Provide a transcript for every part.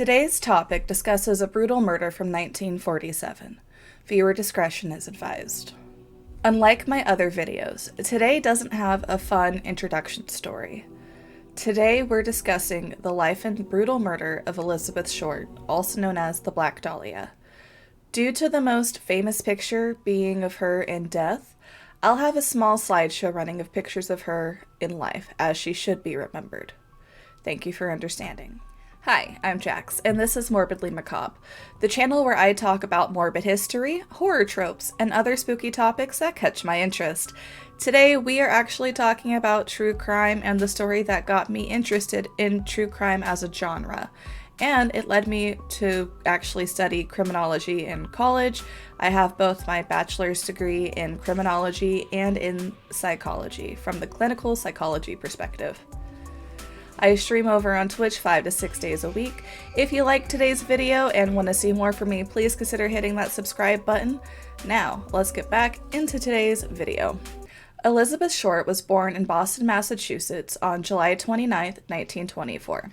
Today's topic discusses a brutal murder from 1947. Viewer discretion is advised. Unlike my other videos, today doesn't have a fun introduction story. Today we're discussing the life and brutal murder of Elizabeth Short, also known as the Black Dahlia. Due to the most famous picture being of her in death, I'll have a small slideshow running of pictures of her in life, as she should be remembered. Thank you for understanding. Hi, I'm Jax, and this is Morbidly Macabre, the channel where I talk about morbid history, horror tropes, and other spooky topics that catch my interest. Today, we are actually talking about true crime and the story that got me interested in true crime as a genre. And it led me to actually study criminology in college. I have both my bachelor's degree in criminology and in psychology from the clinical psychology perspective. I stream over on Twitch 5 to 6 days a week. If you like today's video and want to see more from me, please consider hitting that subscribe button. Now, let's get back into today's video. Elizabeth Short was born in Boston, Massachusetts on July 29, 1924.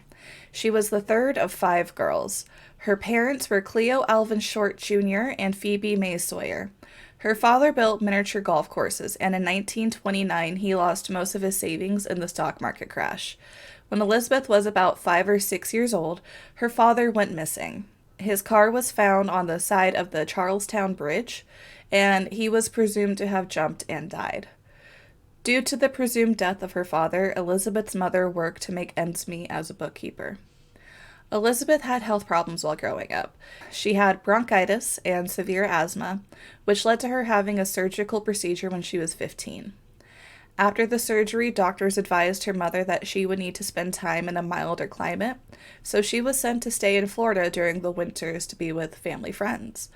She was the third of 5 girls. Her parents were Cleo Alvin Short Jr. and Phoebe May Sawyer. Her father built miniature golf courses, and in 1929 he lost most of his savings in the stock market crash. When Elizabeth was about 5 or 6 years old, her father went missing. His car was found on the side of the Charlestown Bridge, and he was presumed to have jumped and died. Due to the presumed death of her father, Elizabeth's mother worked to make ends meet as a bookkeeper. Elizabeth had health problems while growing up. She had bronchitis and severe asthma, which led to her having a surgical procedure when she was 15. After the surgery, doctors advised her mother that she would need to spend time in a milder climate, so she was sent to stay in Florida during the winters to be with family friends.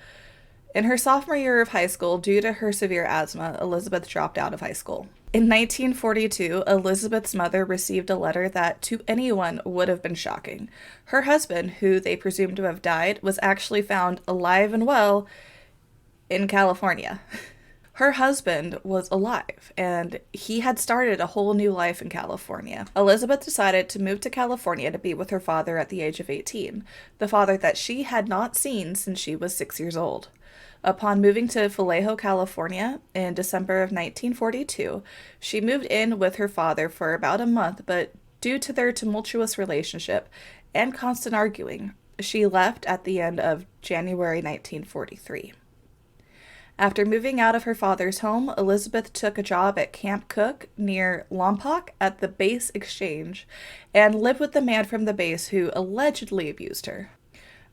In her sophomore year of high school, due to her severe asthma, Elizabeth dropped out of high school. In 1942, Elizabeth's mother received a letter that to anyone would have been shocking. Her husband, who they presumed to have died, was actually found alive and well in California. Her husband was alive, and he had started a whole new life in California. Elizabeth decided to move to California to be with her father at the age of 18, the father that she had not seen since she was 6 years old. Upon moving to Vallejo, California in December of 1942, she moved in with her father for about a month, but due to their tumultuous relationship and constant arguing, she left at the end of January 1943. After moving out of her father's home, Elizabeth took a job at Camp Cook near Lompoc at the base exchange and lived with the man from the base who allegedly abused her.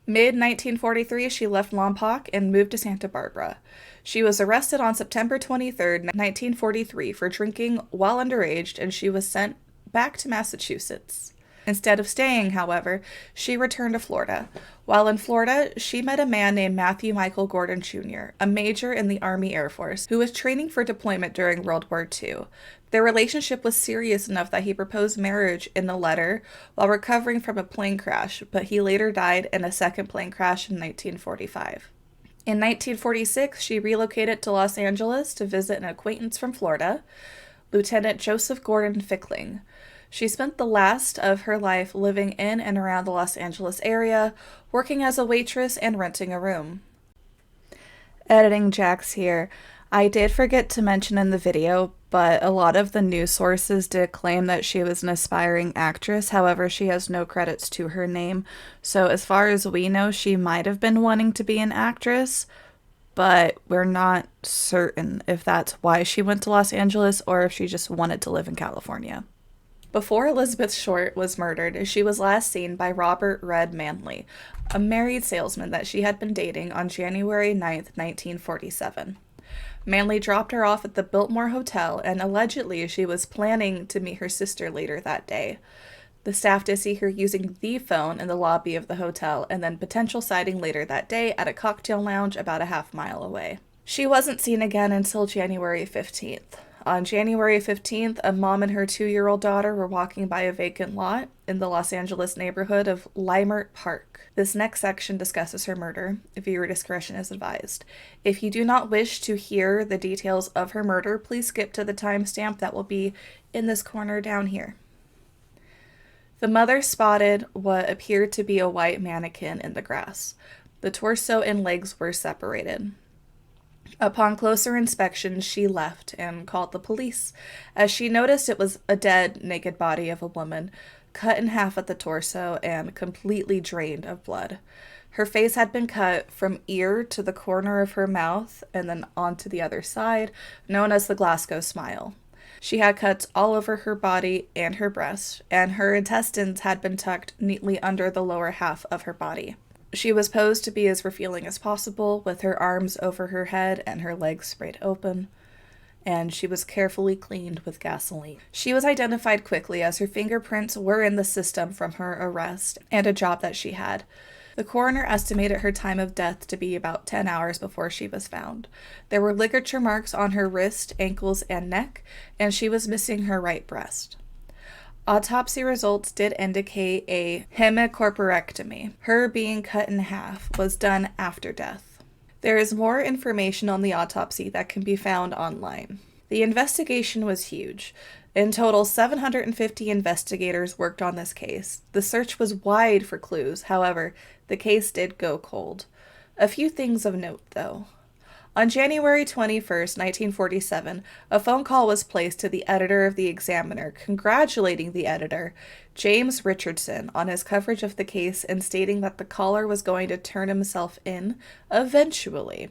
Mid-1943, she left Lompoc and moved to Santa Barbara. She was arrested on September 23, 1943 for drinking while underage, and she was sent back to Massachusetts. Instead of staying, however, she returned to Florida. While in Florida, she met a man named Matthew Michael Gordon Jr., a major in the Army Air Force, who was training for deployment during World War II. Their relationship was serious enough that he proposed marriage in a letter while recovering from a plane crash, but he later died in a second plane crash in 1945. In 1946, she relocated to Los Angeles to visit an acquaintance from Florida, Lieutenant Joseph Gordon Fickling. She spent the last of her life living in and around the Los Angeles area, working as a waitress and renting a room. Editing Jax here. I did forget to mention in the video, but a lot of the news sources did claim that she was an aspiring actress. However, she has no credits to her name. So as far as we know, she might have been wanting to be an actress, but we're not certain if that's why she went to Los Angeles or if she just wanted to live in California. Before Elizabeth Short was murdered, she was last seen by Robert Red Manley, a married salesman that she had been dating on January 9, 1947. Manley dropped her off at the Biltmore Hotel, and allegedly she was planning to meet her sister later that day. The staff did see her using the phone in the lobby of the hotel, and then potential sighting later that day at a cocktail lounge about a half-mile away. She wasn't seen again until January 15th. On January 15th, a mom and her 2-year-old daughter were walking by a vacant lot in the Los Angeles neighborhood of Leimert Park. This next section discusses her murder. Viewer discretion is advised. If you do not wish to hear the details of her murder, please skip to the timestamp that will be in this corner down here. The mother spotted what appeared to be a white mannequin in the grass. The torso and legs were separated. Upon closer inspection, she left and called the police, as she noticed it was a dead, naked body of a woman, cut in half at the torso and completely drained of blood. Her face had been cut from ear to the corner of her mouth and then onto the other side, known as the Glasgow smile. She had cuts all over her body and her breast, and her intestines had been tucked neatly under the lower half of her body. She was posed to be as revealing as possible, with her arms over her head and her legs sprayed open, and she was carefully cleaned with gasoline. She was identified quickly, as her fingerprints were in the system from her arrest and a job that she had. The coroner estimated her time of death to be about 10 hours before she was found. There were ligature marks on her wrist, ankles, and neck, and she was missing her right breast. Autopsy results did indicate a hemicorporectomy. Her being cut in half was done after death. There is more information on the autopsy that can be found online. The investigation was huge. In total, 750 investigators worked on this case. The search was wide for clues. However, the case did go cold. A few things of note, though. On January 21st, 1947, a phone call was placed to the editor of the Examiner, congratulating the editor, James Richardson, on his coverage of the case and stating that the caller was going to turn himself in eventually.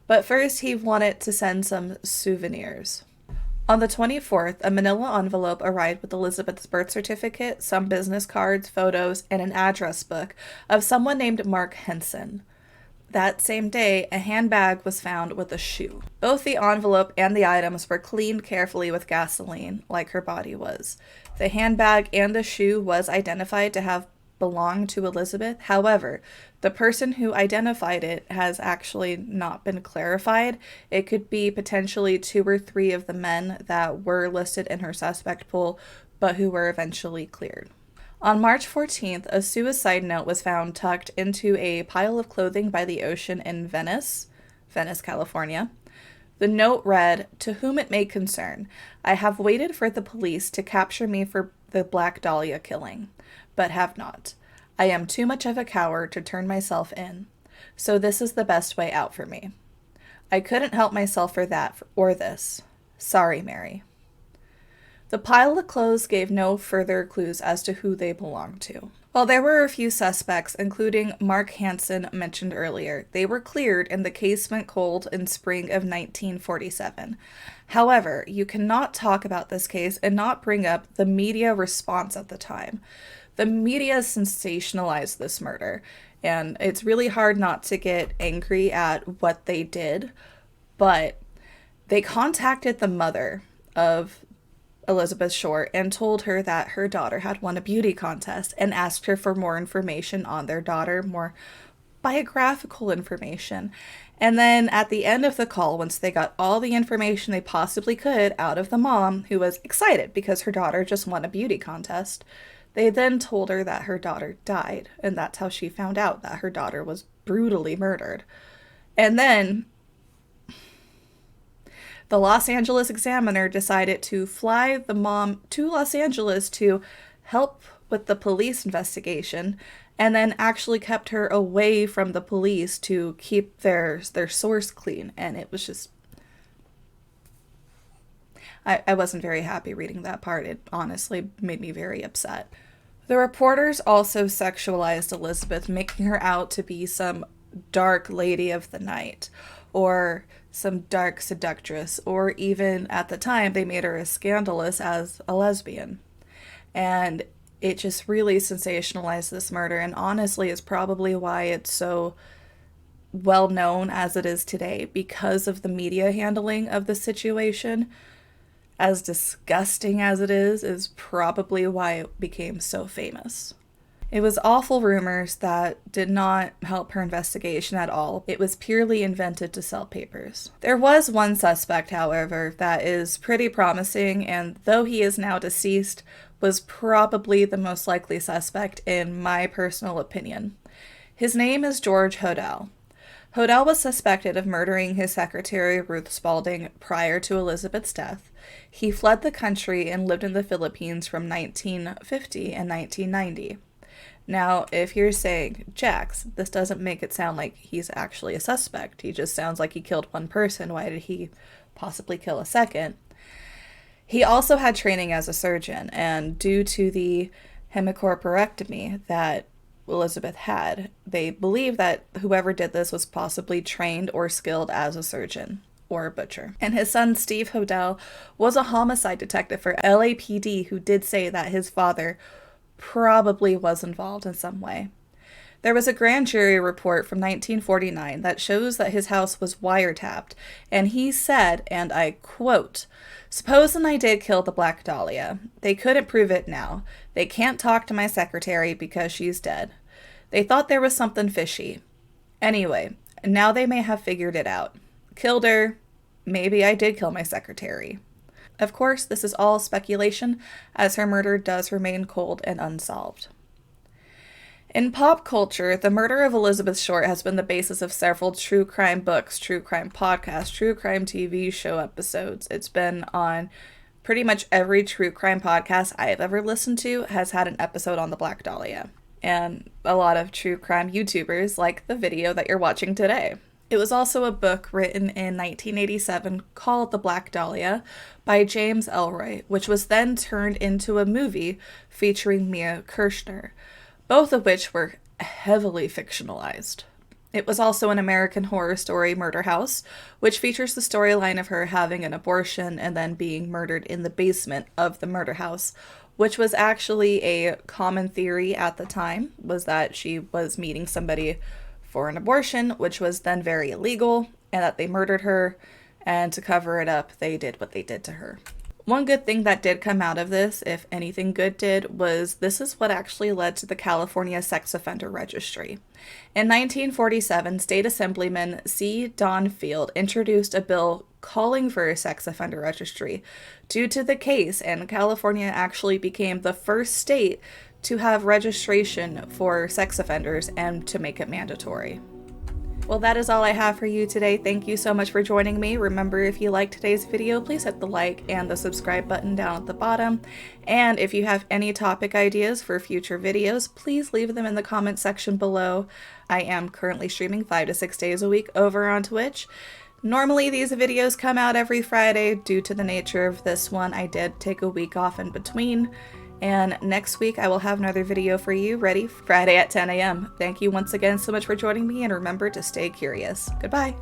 But first, he wanted to send some souvenirs. On the 24th, a manila envelope arrived with Elizabeth's birth certificate, some business cards, photos, and an address book of someone named Mark Henson. That same day, a handbag was found with a shoe. Both the envelope and the items were cleaned carefully with gasoline, like her body was. The handbag and the shoe was identified to have belonged to Elizabeth. However, the person who identified it has actually not been clarified. It could be potentially 2 or 3 of the men that were listed in her suspect pool, but who were eventually cleared. On March 14th, a suicide note was found tucked into a pile of clothing by the ocean in Venice, California. The note read, "To whom it may concern, I have waited for the police to capture me for the Black Dahlia killing, but have not. I am too much of a coward to turn myself in, so this is the best way out for me. I couldn't help myself for that or this. Sorry, Mary." The pile of clothes gave no further clues as to who they belonged to. While there were a few suspects, including Mark Hansen mentioned earlier, they were cleared and the case went cold in spring of 1947. However, you cannot talk about this case and not bring up the media response at the time. The media sensationalized this murder, and it's really hard not to get angry at what they did, but they contacted the mother of Elizabeth Short and told her that her daughter had won a beauty contest and asked her for more information on their daughter, more biographical information. And then at the end of the call, once they got all the information they possibly could out of the mom, who was excited because her daughter just won a beauty contest, they then told her that her daughter died, and that's how she found out that her daughter was brutally murdered. And then the Los Angeles Examiner decided to fly the mom to Los Angeles to help with the police investigation, and then actually kept her away from the police to keep their source clean. And it was just, I wasn't very happy reading that part. It honestly made me very upset. The reporters also sexualized Elizabeth, making her out to be some dark lady of the night, or some dark seductress, or even at the time they made her as scandalous as a lesbian. And it just really sensationalized this murder, and honestly is probably why it's so well known as it is today, because of the media handling of the situation. As disgusting as it is probably why it became so famous. It was awful rumors that did not help her investigation at all. It was purely invented to sell papers. There was one suspect, however, that is pretty promising, and though he is now deceased, was probably the most likely suspect in my personal opinion. His name is George Hodel. Hodel was suspected of murdering his secretary, Ruth Spaulding, prior to Elizabeth's death. He fled the country and lived in the Philippines from 1950 and 1990. Now, if you're saying, Jax, this doesn't make it sound like he's actually a suspect. He just sounds like he killed one person. Why did he possibly kill a second? He also had training as a surgeon, and due to the hemicorporectomy that Elizabeth had, they believe that whoever did this was possibly trained or skilled as a surgeon or a butcher. And his son, Steve Hodel, was a homicide detective for LAPD who did say that his father probably was involved in some way. There was a grand jury report from 1949 that shows that his house was wiretapped, and he said, and I quote, "Supposin' I did kill the Black Dahlia. They couldn't prove it now. They can't talk to my secretary because she's dead. They thought there was something fishy. Anyway, now they may have figured it out. Killed her. Maybe I did kill my secretary." Of course, this is all speculation, as her murder does remain cold and unsolved. In pop culture, the murder of Elizabeth Short has been the basis of several true crime books, true crime podcasts, true crime TV show episodes. It's been on pretty much every true crime podcast I have ever listened to has had an episode on the Black Dahlia. And a lot of true crime YouTubers like the video that you're watching today. It was also a book written in 1987 called The Black Dahlia by James Ellroy, which was then turned into a movie featuring Mia Kirshner, both of which were heavily fictionalized. It was also an American Horror Story Murder House, which features the storyline of her having an abortion and then being murdered in the basement of the murder house, which was actually a common theory at the time, was that she was meeting somebody for an abortion, which was then very illegal, and that they murdered her, and to cover it up, they did what they did to her. One good thing that did come out of this, if anything good did, was this is what actually led to the California Sex Offender Registry. In 1947, State Assemblyman C. Don Field introduced a bill calling for a sex offender registry due to the case, and California actually became the first state to have registration for sex offenders and to make it mandatory. Well, that is all I have for you today. Thank you so much for joining me. Remember, if you liked today's video, please hit the like and the subscribe button down at the bottom. And if you have any topic ideas for future videos, please leave them in the comment section below. I am currently streaming 5 to 6 days a week over on Twitch. Normally these videos come out every Friday. Due to the nature of this one, I did take a week off in between. And next week I will have another video for you ready Friday at 10 a.m. Thank you once again so much for joining me, and remember to stay curious. Goodbye.